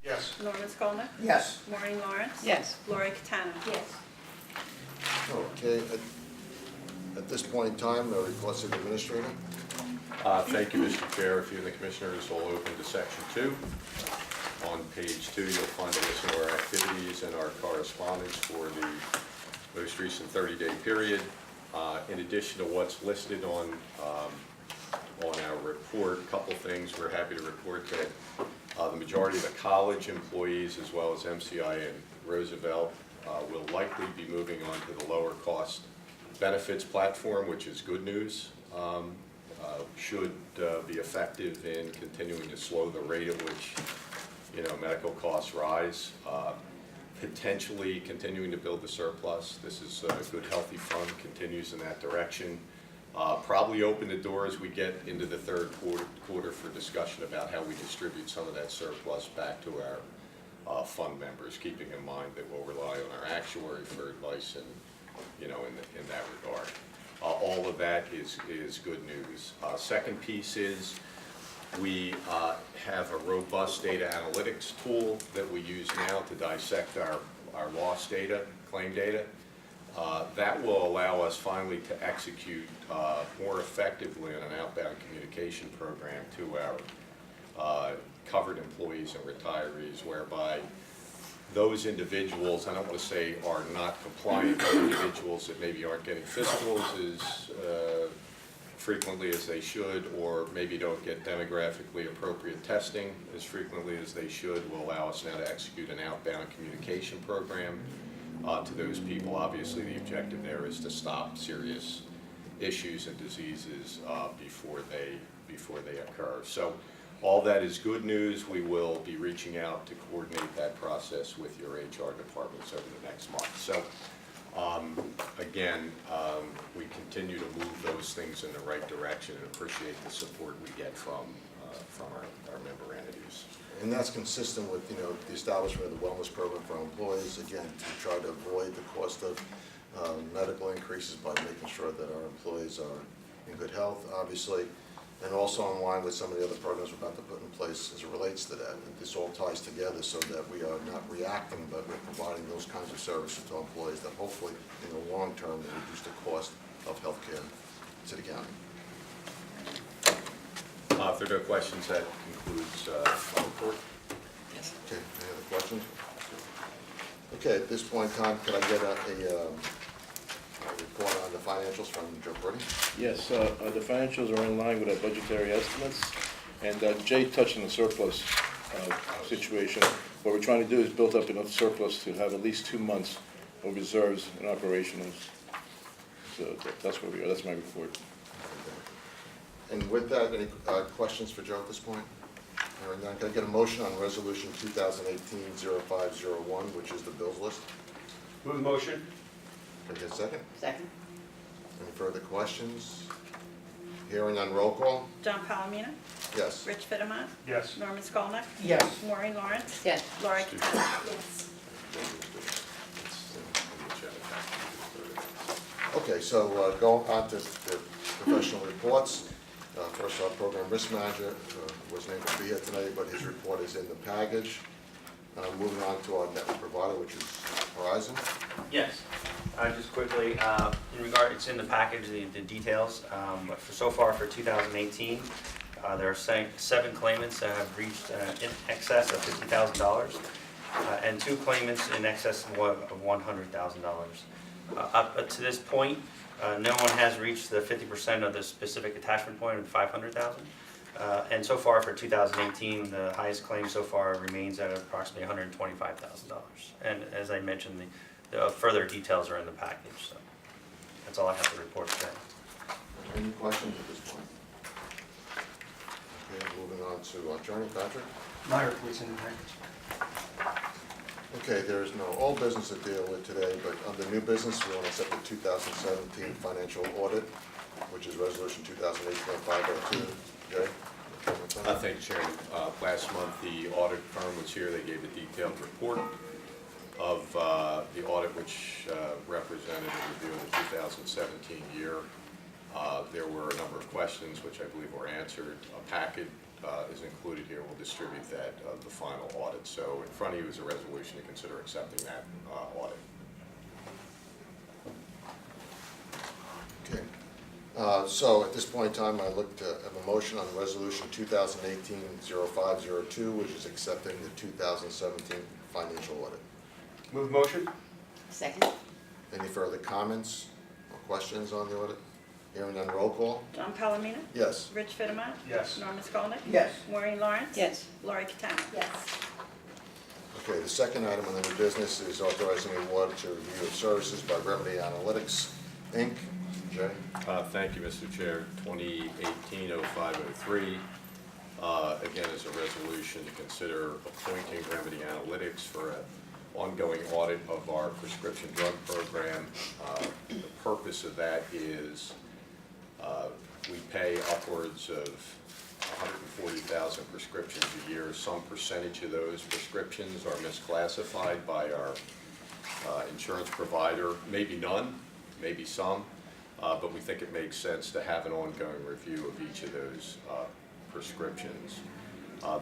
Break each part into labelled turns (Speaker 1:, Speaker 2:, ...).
Speaker 1: Yes.
Speaker 2: Norman Skolnick.
Speaker 3: Yes.
Speaker 2: Maureen Lawrence.
Speaker 4: Yes.
Speaker 2: Lori Catano.
Speaker 4: Yes.
Speaker 5: Okay, at this point in time, reports of the administrator.
Speaker 6: Thank you, Mr. Chair. If you and the commissioners will open to section 2. On page 2, you'll find a list of our activities and our correspondence for the most recent 30-day period. In addition to what's listed on our report, a couple things. We're happy to report that the majority of the college employees, as well as MCI and Roosevelt, will likely be moving on to the lower cost benefits platform, which is good news. Should be effective in continuing to slow the rate at which medical costs rise. Potentially continuing to build the surplus. This is a good, healthy fund, continues in that direction. Probably open the door as we get into the third quarter for discussion about how we distribute some of that surplus back to our fund members, keeping in mind that we'll rely on our actuary for advice and in that regard. All of that is good news. Second piece is we have a robust data analytics tool that we use now to dissect our loss data, claim data. That will allow us finally to execute more effectively on an outbound communication program to our covered employees and retirees, whereby those individuals, I don't want to say are not compliant, but individuals that maybe aren't getting physicals as frequently as they should, or maybe don't get demographically appropriate testing as frequently as they should, will allow us now to execute an outbound communication program to those people. Obviously, the objective there is to stop serious issues and diseases before they occur. So all that is good news. We will be reaching out to coordinate that process with your HR departments over the next month. So again, we continue to move those things in the right direction and appreciate the support we get from our member entities.
Speaker 5: And that's consistent with the establishment of the wellness program for our employees, again, to try to avoid the cost of medical increases by making sure that our employees are in good health, obviously, and also in line with some of the other programs we're about to put in place as it relates to that. And this all ties together so that we are not reacting, but we're providing those kinds of services to our employees that hopefully, in the long term, will reduce the cost of health care to the county.
Speaker 6: If there are no questions, that concludes my report.
Speaker 4: Yes.
Speaker 5: Okay, any other questions? Okay, at this point in time, could I get a report on the financials from Joe Brady?
Speaker 7: Yes, the financials are in line with our budgetary estimates, and Jay touched on the surplus situation. What we're trying to do is build up enough surplus to have at least 2 months of reserves and operationals. So that's where we are. That's my report.
Speaker 5: And with that, any questions for Joe at this point? Hearing none, can I get a motion on resolution 2018-0501, which is the bills list?
Speaker 1: Move the motion.
Speaker 5: Can I get a second?
Speaker 4: Second.
Speaker 5: Any further questions? Hearing none, roll call?
Speaker 2: John Palomino.
Speaker 5: Yes.
Speaker 2: Rich Fitterman.
Speaker 1: Yes.
Speaker 2: Norman Skolnick.
Speaker 3: Yes.
Speaker 2: Maureen Lawrence.
Speaker 4: Yes.
Speaker 2: Lori Catano.
Speaker 4: Yes.
Speaker 5: Okay, so go on to the professional reports. First, our program risk manager wasn't able to be here tonight, but his report is in the package. Moving on to our network provider, which is Horizon.
Speaker 8: Yes, just quickly, in regard, it's in the package, the details, but so far for 2018, there are 7 claimants that have reached in excess of $50,000, and 2 claimants in excess of $100,000. Up to this point, no one has reached the 50% of the specific attachment point of $500,000. And so far for 2018, the highest claim so far remains at approximately $125,000. And as I mentioned, the further details are in the package. So that's all I have to report today.
Speaker 5: Any questions at this point? Okay, moving on to Attorney Patrick.
Speaker 3: My report's in the package.
Speaker 5: Okay, there is no old business to deal with today, but under new business, we want to accept the 2017 financial audit, which is resolution 2008-502. Jay?
Speaker 6: Thank you, Chairman. Last month, the audit firm was here. They gave a detailed report of the audit, which represented a review of the 2017 year. There were a number of questions, which I believe were answered. A is included here, we'll distribute that, the final audit. So in front of you is a resolution to consider accepting that audit.
Speaker 5: Okay. So at this point in time, I look to have a motion on Resolution 2018-0502, which is accepting the 2017 financial audit.
Speaker 3: Move motion?
Speaker 2: Second.
Speaker 5: Any further comments or questions on the audit? Hearing none, roll call?
Speaker 2: John Palomino?
Speaker 5: Yes.
Speaker 2: Rich Fittermeyer?
Speaker 3: Yes.
Speaker 2: Norman Skolnick?
Speaker 3: Yes.
Speaker 2: Maureen Lawrence?
Speaker 1: Yes.
Speaker 2: Lori Catano?
Speaker 1: Yes.
Speaker 5: Okay, the second item on the new business is authorizing the award to review of services by Remedy Analytics, Inc. Jay?
Speaker 6: Thank you, Mr. Chair. 2018-0503, again, is a resolution to consider appointing Remedy Analytics for an ongoing audit of our prescription drug program. The purpose of that is we pay upwards of 140,000 prescriptions a year. Some percentage of those prescriptions are misclassified by our insurance provider, maybe none, maybe some. But we think it makes sense to have an ongoing review of each of those prescriptions.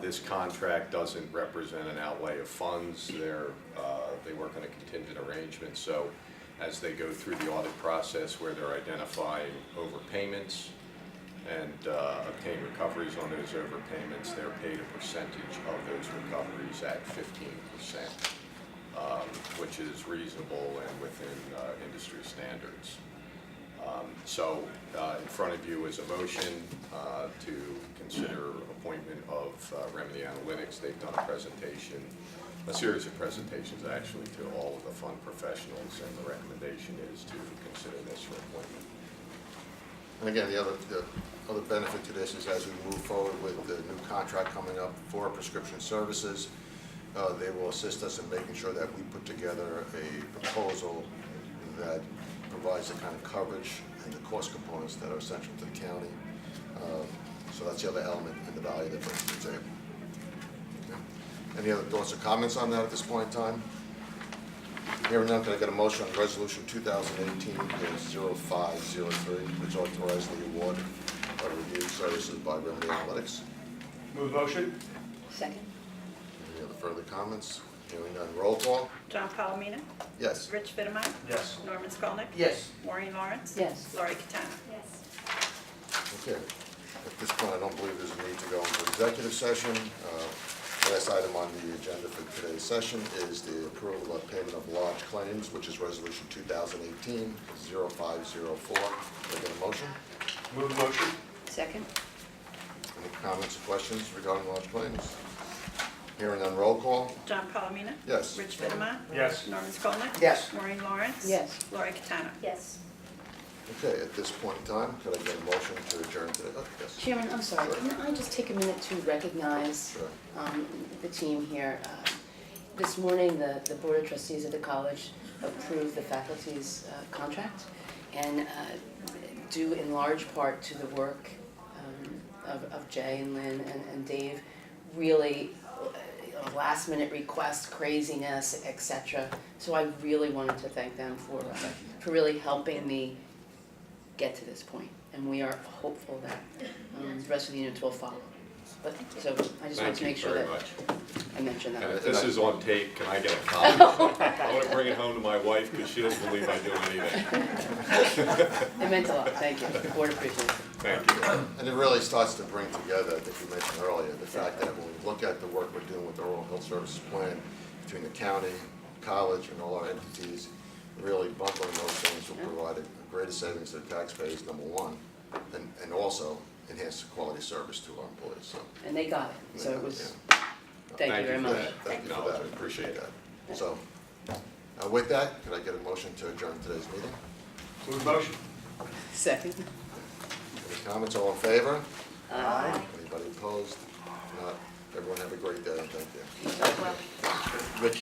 Speaker 6: This contract doesn't represent an outlay of funds. They work on a contingent arrangement, so as they go through the audit process where they're identifying overpayments and obtain recoveries on those overpayments, they're paid a percentage of those recoveries at 15%, which is reasonable and within industry standards. So in front of you is a motion to consider appointment of Remedy Analytics. They've done a series of presentations actually to all of the fund professionals, and the recommendation is to consider this for appointment.
Speaker 5: And again, the other benefit to this is as we move forward with the new contract coming up for prescription services, they will assist us in making sure that we put together a proposal that provides the kind of coverage and the cost components that are essential to the county. So that's the other element in the value that brings to the table. Okay. Any other thoughts or comments on that at this point in time? Hearing none, can I get a motion on Resolution 2018-0503, which authorizes the award of review services by Remedy Analytics?
Speaker 3: Move motion?
Speaker 1: Second.
Speaker 5: Any other further comments? Hearing none, roll call?
Speaker 2: John Palomino?
Speaker 5: Yes.
Speaker 2: Rich Fittermeyer?
Speaker 3: Yes.
Speaker 2: Norman Skolnick?
Speaker 3: Yes.
Speaker 2: Maureen Lawrence?
Speaker 1: Yes.
Speaker 2: Lori Catano?
Speaker 1: Yes.
Speaker 5: Okay. At this point, I don't believe there's a need to go into executive session. Last item on the agenda for today's session is the approval of payment of large claims, which is Resolution 2018-0504. Can I get a motion?
Speaker 3: Move motion?
Speaker 1: Second.
Speaker 5: Any comments or questions regarding large claims? Hearing none, roll call?
Speaker 2: John Palomino?
Speaker 5: Yes.
Speaker 2: Rich Fittermeyer?
Speaker 3: Yes.
Speaker 2: Norman Skolnick?
Speaker 3: Yes.
Speaker 2: Maureen Lawrence?
Speaker 1: Yes.
Speaker 2: Lori Catano?
Speaker 1: Yes.
Speaker 5: Okay, at this point in time, could I get a motion to adjourn today? Oh, yes.
Speaker 1: Chairman, I'm sorry,
Speaker 5: Sure.
Speaker 1: can I just take a minute to recognize
Speaker 5: Sure.
Speaker 1: the team here? This morning, the Board of Trustees of the college approved the faculty's contract, and due in large part to the work of Jay and Lynn and Dave, really last minute requests, craziness, etc. So I really wanted to thank them for really helping me get to this point, and we are hopeful that the rest of the units will follow. But so I just wanted to make sure that I mentioned
Speaker 6: And
Speaker 1: that.
Speaker 6: if this is on tape, can I get a copy? I want to bring it home to my wife because she doesn't believe I do anything.
Speaker 1: It meant a lot. Thank you. The board appreciates it.
Speaker 6: Thank you.
Speaker 5: And it really starts to bring together, I think you mentioned earlier, the fact that when we look at the work we're doing with the Oral Health Services Plan between the county, college, and all our entities, really bundling those things will provide a greater savings to the taxpayers, number one, and also enhance the quality service to our employees, so.
Speaker 1: And they got it. So it was.
Speaker 5: Yeah.
Speaker 1: Thank you very
Speaker 6: for
Speaker 1: much.
Speaker 6: that.
Speaker 5: Thank you for that.
Speaker 6: Acknowledge, appreciate that.
Speaker 5: So, with that, could I get a motion to adjourn today's meeting?
Speaker 3: Move motion?
Speaker 1: Second.
Speaker 5: Any comments, all in favor?
Speaker 1: Aye.
Speaker 5: Anybody opposed? If not, everyone have a great day, and thank you.
Speaker 1: Well.
Speaker 7: Rich?